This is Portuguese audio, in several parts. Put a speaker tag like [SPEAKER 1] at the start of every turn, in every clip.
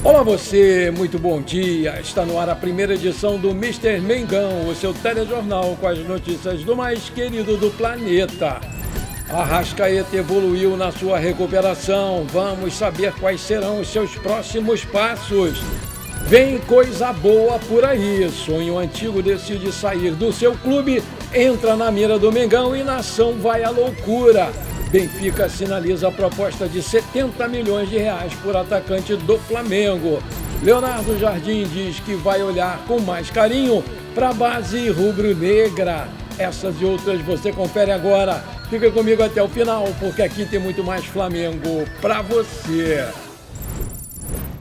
[SPEAKER 1] Olá você, muito bom dia. Está no ar a primeira edição do Mister Mengão, o seu telejornal com as notícias do mais querido do planeta. Arrascaeta evoluiu na sua recuperação. Vamos saber quais serão os seus próximos passos. Vem coisa boa por aí. Sonho antigo decide sair do seu clube, entra na mira do Mengão e nação vai à loucura. Benfica sinaliza a proposta de 70 milhões de reais por atacante do Flamengo. Leonardo Jardim diz que vai olhar com mais carinho para a base rubro-negra. Essas e outras você confere agora. Fica comigo até o final, porque aqui tem muito mais Flamengo para você.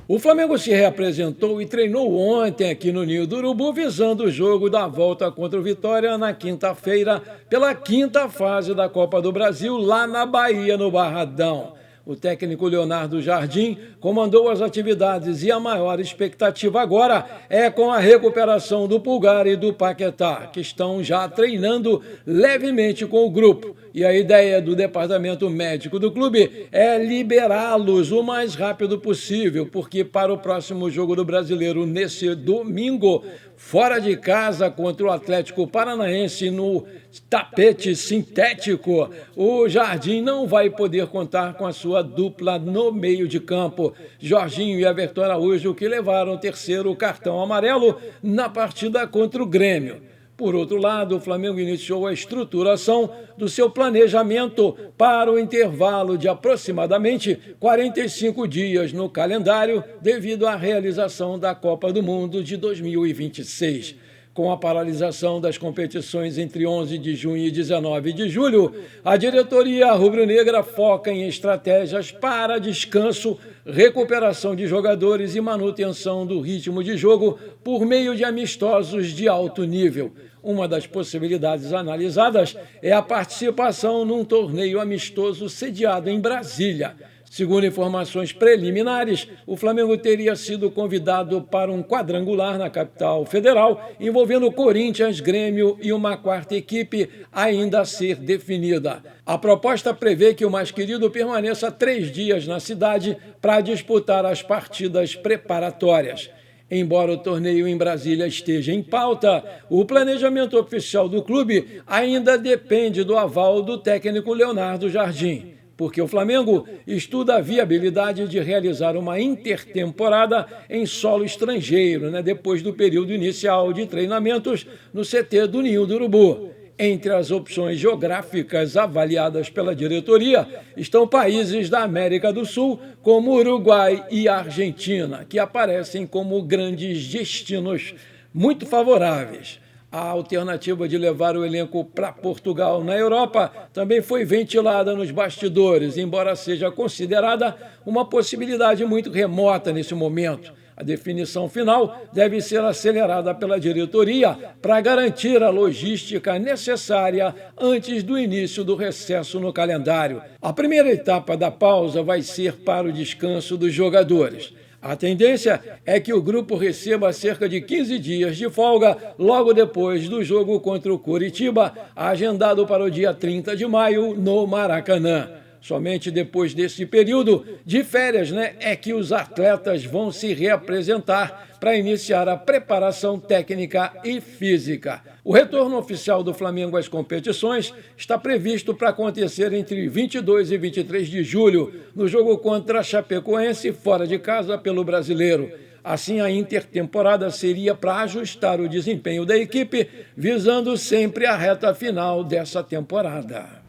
[SPEAKER 1] O Flamengo se reapresentou e treinou ontem aqui no Ninho do Urubu, visando o jogo da volta contra o Vitória na quinta-feira, pela quinta fase da Copa do Brasil, lá na Bahia, no Barradão. O técnico Leonardo Jardim comandou as atividades e a maior expectativa agora é com a recuperação do Pulgar e do Paquetá, que estão já treinando levemente com o grupo. E a ideia do departamento médico do clube é liberá-los o mais rápido possível, porque para o próximo jogo do Brasileiro, nesse domingo, fora de casa contra o Atlético Paranaense no tapete sintético, o Jardim não vai poder contar com a sua dupla no meio de campo, Jorginho e Everton Araújo, que levaram o terceiro cartão amarelo na partida contra o Grêmio. Por outro lado, o Flamengo iniciou a estruturação do seu planejamento para o intervalo de aproximadamente 45 dias no calendário devido à realização da Copa do Mundo de 2026. Com a paralisação das competições entre 11 de junho e 19 de julho, a diretoria rubro-negra foca em estratégias para descanso, recuperação de jogadores e manutenção do ritmo de jogo por meio de amistosos de alto nível. Uma das possibilidades analisadas é a participação num torneio amistoso sediado em Brasília. Segundo informações preliminares, o Flamengo teria sido convidado para um quadrangular na capital federal, envolvendo Corinthians, Grêmio e uma quarta equipe ainda a ser definida. A proposta prevê que o mais querido permaneça 3 dias na cidade para disputar as partidas preparatórias. Embora o torneio em Brasília esteja em pauta, o planejamento oficial do clube ainda depende do aval do técnico Leonardo Jardim, porque o Flamengo estuda a viabilidade de realizar uma intertemporada em solo estrangeiro, depois do período inicial de treinamentos no CT do Ninho do Urubu. Entre as opções geográficas avaliadas pela diretoria estão países da América do Sul, como Uruguai e Argentina, que aparecem como grandes destinos muito favoráveis. A alternativa de levar o elenco para Portugal, na Europa, também foi ventilada nos bastidores, embora seja considerada uma possibilidade muito remota nesse momento. A definição final deve ser acelerada pela diretoria para garantir a logística necessária antes do início do recesso no calendário. A primeira etapa da pausa vai ser para o descanso dos jogadores. A tendência é que o grupo receba cerca de 15 dias de folga logo depois do jogo contra o Coritiba, agendado para o dia 30 de maio no Maracanã. Somente depois desse período de férias, é que os atletas vão se reapresentar para iniciar a preparação técnica e física. O retorno oficial do Flamengo às competições está previsto para acontecer entre 22 e 23 de julho, no jogo contra a Chapecoense, fora de casa pelo Brasileiro. Assim, a intertemporada seria para ajustar o desempenho da equipe, visando sempre a reta final dessa temporada.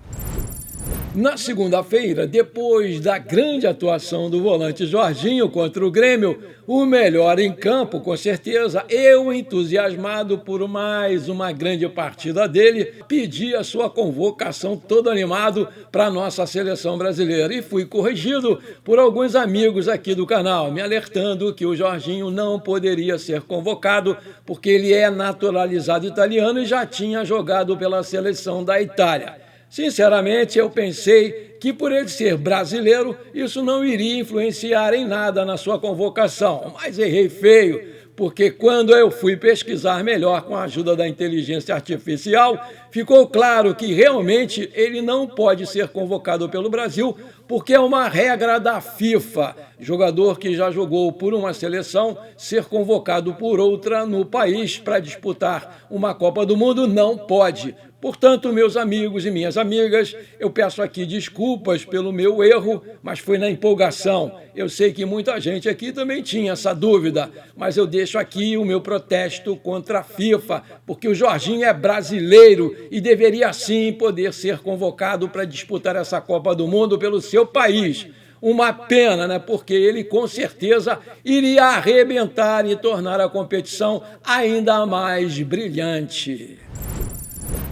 [SPEAKER 1] Na segunda-feira, depois da grande atuação do volante Jorginho contra o Grêmio, o melhor em campo, com certeza, eu, entusiasmado por mais uma grande partida dele, pedi a sua convocação todo animado para a nossa seleção brasileira e fui corrigido por alguns amigos aqui do canal, me alertando que o Jorginho não poderia ser convocado porque ele é naturalizado italiano e já tinha jogado pela seleção da Itália. Sinceramente, eu pensei que por ele ser brasileiro, isso não iria influenciar em nada na sua convocação, mas errei feio, porque quando eu fui pesquisar melhor com a ajuda da inteligência artificial, ficou claro que realmente ele não pode ser convocado pelo Brasil, porque é uma regra da FIFA. Jogador que já jogou por uma seleção ser convocado por outra no país para disputar uma Copa do Mundo não pode. Portanto, meus amigos e minhas amigas, eu peço aqui desculpas pelo meu erro, mas foi na empolgação. Eu sei que muita gente aqui também tinha essa dúvida, mas eu deixo aqui o meu protesto contra a FIFA, porque o Jorginho é brasileiro e deveria sim poder ser convocado para disputar essa Copa do Mundo pelo seu país. Uma pena, né? Porque ele com certeza iria arrebentar e tornar a competição ainda mais brilhante.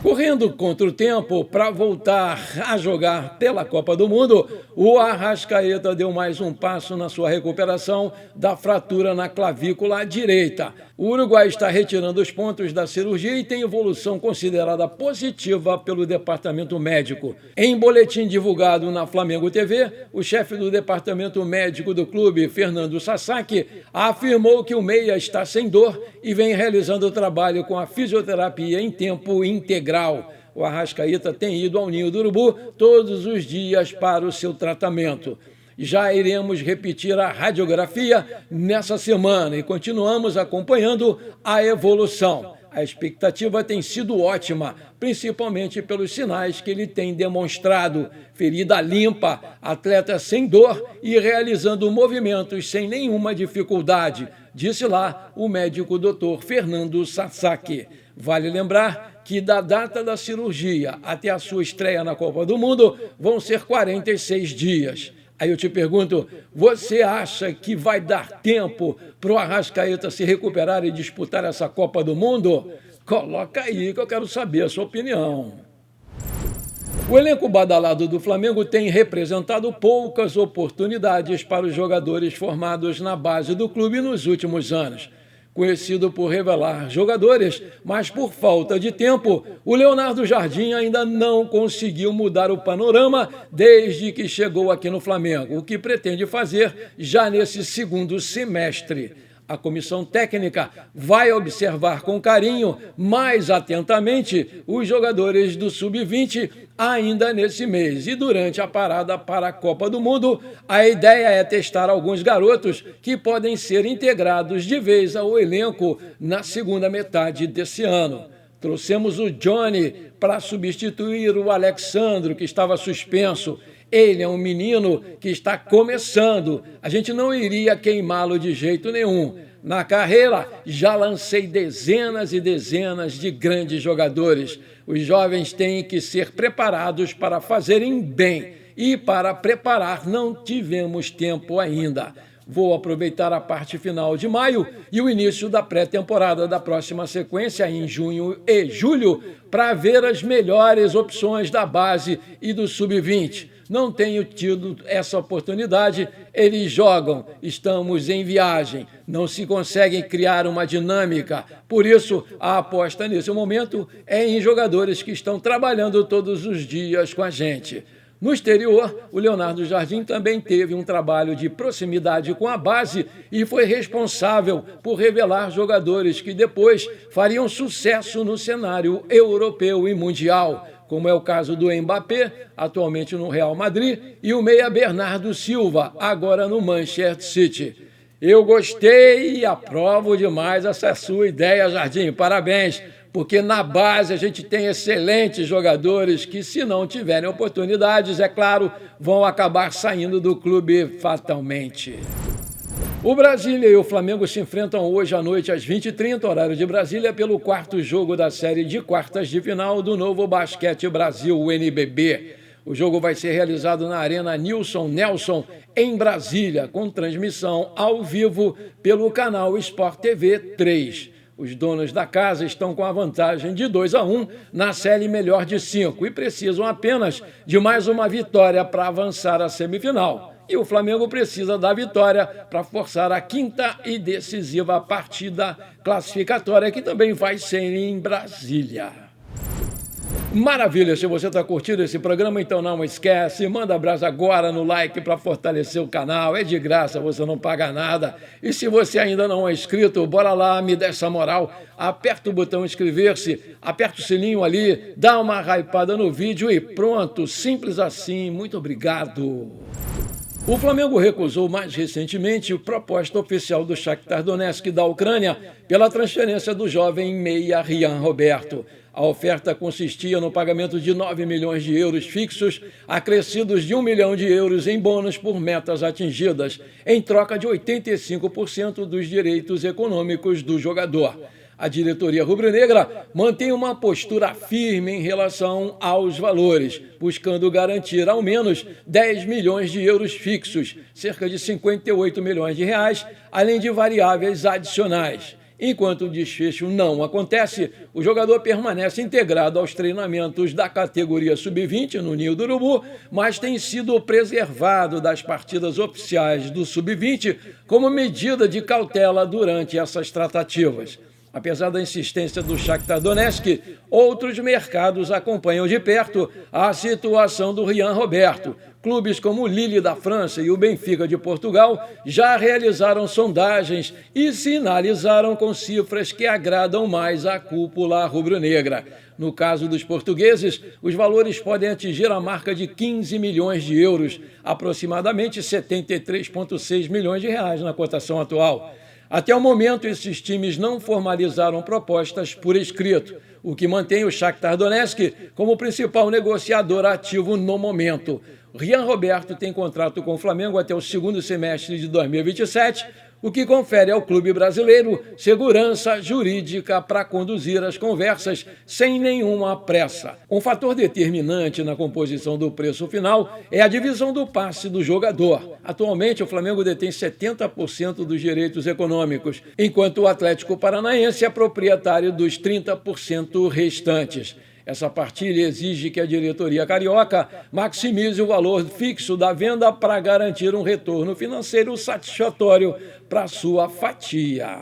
[SPEAKER 1] Correndo contra o tempo para voltar a jogar pela Copa do Mundo, o Arrascaeta deu mais um passo na sua recuperação da fratura na clavícula direita. O Uruguai está retirando os pontos da cirurgia e tem evolução considerada positiva pelo departamento médico. Em boletim divulgado na Flamengo TV, o chefe do departamento médico do clube, Fernando Sasaki, afirmou que o meia está sem dor e vem realizando o trabalho com a fisioterapia em tempo integral. O Arrascaeta tem ido ao Ninho do Urubu todos os dias para o seu tratamento. Já iremos repetir a radiografia nessa semana e continuamos acompanhando a evolução. A expectativa tem sido ótima, principalmente pelos sinais que ele tem demonstrado. Ferida limpa, atleta sem dor e realizando movimentos sem nenhuma dificuldade, disse lá o médico Dr. Fernando Sasaki. Vale lembrar que da data da cirurgia até a sua estreia na Copa do Mundo vão ser 46 dias. Aí eu te pergunto, você acha que vai dar tempo para o Arrascaeta se recuperar e disputar essa Copa do Mundo? Coloca aí que eu quero saber a sua opinião. O elenco badalado do Flamengo tem representado poucas oportunidades para os jogadores formados na base do clube nos últimos anos. Conhecido por revelar jogadores, mas por falta de tempo, o Leonardo Jardim ainda não conseguiu mudar o panorama desde que chegou aqui no Flamengo, o que pretende fazer já nesse segundo semestre. A comissão técnica vai observar com carinho, mais atentamente, os jogadores do Sub-20 ainda nesse mês. E durante a parada para a Copa do Mundo, a ideia é testar alguns garotos que podem ser integrados de vez ao elenco na segunda metade desse ano. Trouxemos o Johnny para substituir o Alexandro, que estava suspenso. Ele é um menino que está começando, a gente não iria queimá-lo de jeito nenhum. Na carreira, já lancei dezenas e dezenas de grandes jogadores. Os jovens têm que ser preparados para fazerem bem e para preparar não tivemos tempo ainda. Vou aproveitar a parte final de maio e o início da pré-temporada da próxima sequência em junho e julho para ver as melhores opções da base e do Sub-20. Não tenho tido essa oportunidade, eles jogam, estamos em viagem, não se conseguem criar uma dinâmica. Por isso, a aposta nesse momento é em jogadores que estão trabalhando todos os dias com a gente. No exterior, o Leonardo Jardim também teve um trabalho de proximidade com a base e foi responsável por revelar jogadores que depois fariam sucesso no cenário europeu e mundial, como é o caso do Mbappé, atualmente no Real Madrid, e o meia Bernardo Silva, agora no Manchester City. Eu gostei e aprovo demais essa sua ideia, Jardim. Parabéns, porque na base a gente tem excelentes jogadores que, se não tiverem oportunidades, é claro, vão acabar saindo do clube fatalmente. O Brasília e o Flamengo se enfrentam hoje à noite às 20h30, horário de Brasília, pelo quarto jogo da série de quartas de final do Novo Basquete Brasil, o NBB. O jogo vai ser realizado na Arena Nilson Nelson, em Brasília, com transmissão ao vivo pelo canal Sport TV 3. Os donos da casa estão com a vantagem de 2-1 na série melhor de 5 e precisam apenas de mais uma vitória para avançar à semifinal. E o Flamengo precisa da vitória para forçar a quinta e decisiva partida classificatória, que também vai ser em Brasília. Maravilha, se você está curtindo esse programa, então não esquece, manda abraço agora no like para fortalecer o canal, é de graça, você não paga nada. E se você ainda não é inscrito, bora lá, me dá essa moral, aperta o botão inscrever-se, aperta o sininho ali, dá uma hypada no vídeo e pronto, simples assim, muito obrigado. O Flamengo recusou mais recentemente a proposta oficial do Shakhtar Donetsk da Ucrânia pela transferência do jovem meia Rian Roberto. A oferta consistia no pagamento de 9 milhões de euros fixos, acrescidos de 1 milhão de euros em bônus por metas atingidas, em troca de 85% dos direitos econômicos do jogador. A diretoria rubro-negra mantém uma postura firme em relação aos valores, buscando garantir ao menos 10 milhões de euros fixos, cerca de 58 milhões de reais, além de variáveis adicionais. Enquanto o desfecho não acontece, o jogador permanece integrado aos treinamentos da categoria Sub-20 no Ninho do Urubu, mas tem sido preservado das partidas oficiais do Sub-20 como medida de cautela durante essas tratativas. Apesar da insistência do Shakhtar Donetsk, outros mercados acompanham de perto a situação do Rian Roberto. Clubes como o Lille da França e o Benfica de Portugal já realizaram sondagens e sinalizaram com cifras que agradam mais à cúpula rubro-negra. No caso dos portugueses, os valores podem atingir a marca de 15 milhões de euros, aproximadamente 73,6 milhões de reais na cotação atual. Até o momento, esses times não formalizaram propostas por escrito, o que mantém o Shakhtar Donetsk como principal negociador ativo no momento. Rian Roberto tem contrato com o Flamengo até o segundo semestre de 2027, o que confere ao clube brasileiro segurança jurídica para conduzir as conversas sem nenhuma pressa. Um fator determinante na composição do preço final é a divisão do passe do jogador. Atualmente, o Flamengo detém 70% dos direitos econômicos, enquanto o Atlético Paranaense é proprietário dos 30% restantes. Essa partilha exige que a diretoria carioca maximize o valor fixo da venda para garantir um retorno financeiro satisfatório para sua fatia.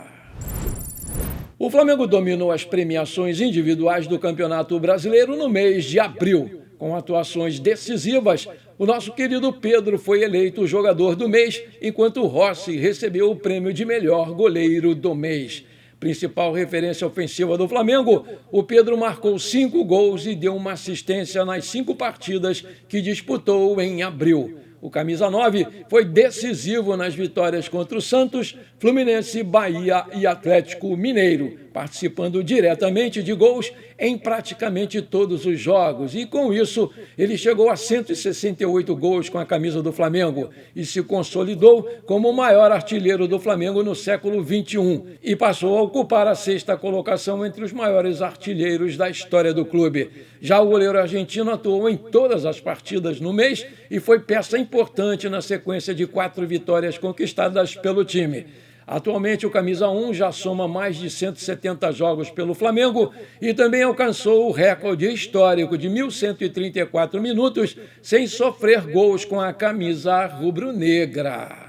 [SPEAKER 1] O Flamengo dominou as premiações individuais do Campeonato Brasileiro no mês de abril. Com atuações decisivas, o nosso querido Pedro foi eleito o jogador do mês, enquanto o Rossi recebeu o prêmio de melhor goleiro do mês. Principal referência ofensiva do Flamengo, o Pedro marcou 5 gols e deu uma assistência nas 5 partidas que disputou em abril. O camisa 9 foi decisivo nas vitórias contra o Santos, Fluminense, Bahia e Atlético Mineiro, participando diretamente de gols em praticamente todos os jogos. E com isso, ele chegou a 168 gols com a camisa do Flamengo e se consolidou como o maior artilheiro do Flamengo no século XXI e passou a ocupar a 6ª colocação entre os maiores artilheiros da história do clube. Já o goleiro argentino atuou em todas as partidas no mês e foi peça importante na sequência de 4 vitórias conquistadas pelo time. Atualmente, o camisa 1 já soma mais de 170 jogos pelo Flamengo e também alcançou o recorde histórico de 1.134 minutos sem sofrer gols com a camisa rubro-negra.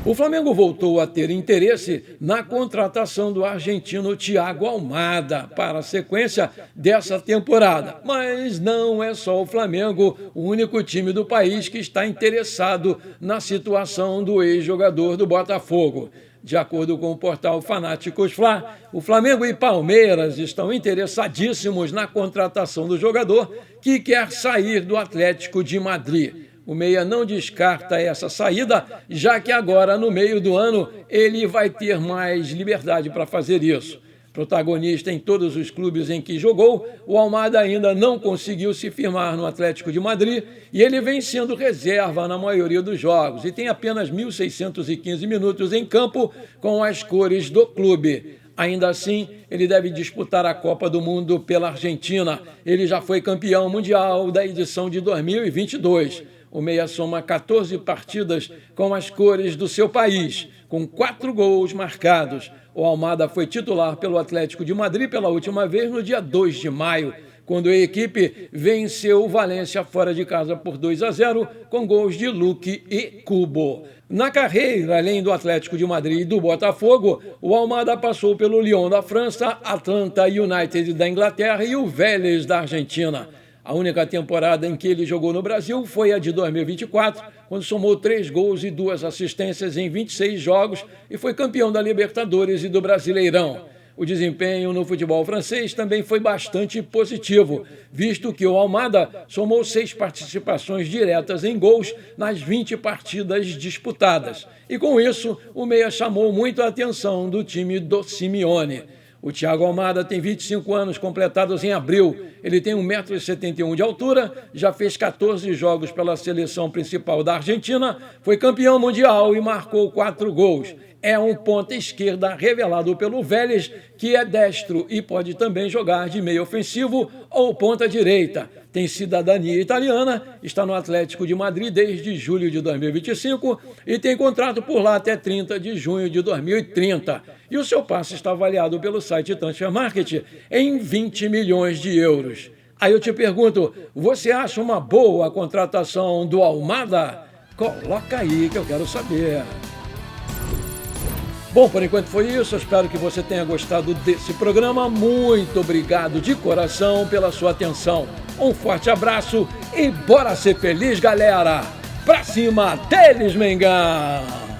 [SPEAKER 1] O Flamengo voltou a ter interesse na contratação do argentino Thiago Almada para a sequência dessa temporada. Mas não é só o Flamengo, o único time do país que está interessado na situação do ex-jogador do Botafogo. De acordo com o portal Fanáticos Fla, o Flamengo e Palmeiras estão interessadíssimos na contratação do jogador que quer sair do Atlético de Madrid. O meia não descarta essa saída, já que agora, no meio do ano, ele vai ter mais liberdade para fazer isso. Protagonista em todos os clubes em que jogou, o Almada ainda não conseguiu se firmar no Atlético de Madrid e ele vem sendo reserva na maioria dos jogos e tem apenas 1.615 minutos em campo com as cores do clube. Ainda assim, ele deve disputar a Copa do Mundo pela Argentina. Ele já foi campeão mundial da edição de 2022. O meia soma 14 partidas com as cores do seu país, com 4 gols marcados. O Almada foi titular pelo Atlético de Madrid pela última vez no dia 2 de maio. quando a equipe venceu o Valência fora de casa por 2-0, com gols de Luque e Kubo. Na carreira, além do Atlético de Madrid e do Botafogo, o Almada passou pelo Lyon da França, Atlanta United da Inglaterra e o Vélez da Argentina. A única temporada em que ele jogou no Brasil foi a de 2024, quando somou 3 gols e 2 assistências em 26 jogos e foi campeão da Libertadores e do Brasileirão. O desempenho no futebol francês também foi bastante positivo, visto que o Almada somou 6 participações diretas em gols nas 20 partidas disputadas. E com isso, o meia chamou muito a atenção do time do Simeone. O Thiago Almada tem 25 anos completados em abril. Ele tem 1,71 m de altura, já fez 14 jogos pela seleção principal da Argentina, foi campeão mundial e marcou 4 gols. É um ponta esquerda revelado pelo Vélez, que é destro e pode também jogar de meio ofensivo ou ponta direita. Tem cidadania italiana, está no Atlético de Madrid desde julho de 2025 e tem contrato por lá até 30 de junho de 2030. E o seu passe está avaliado pelo site Transfer Market em 20 milhões de euros. Aí eu te pergunto, você acha uma boa contratação do Almada? Coloca aí que eu quero saber. Bom, por enquanto foi isso. Eu espero que você tenha gostado desse programa. Muito obrigado de coração pela sua atenção. Um forte abraço e bora ser feliz, galera! Pra cima deles, Mengão!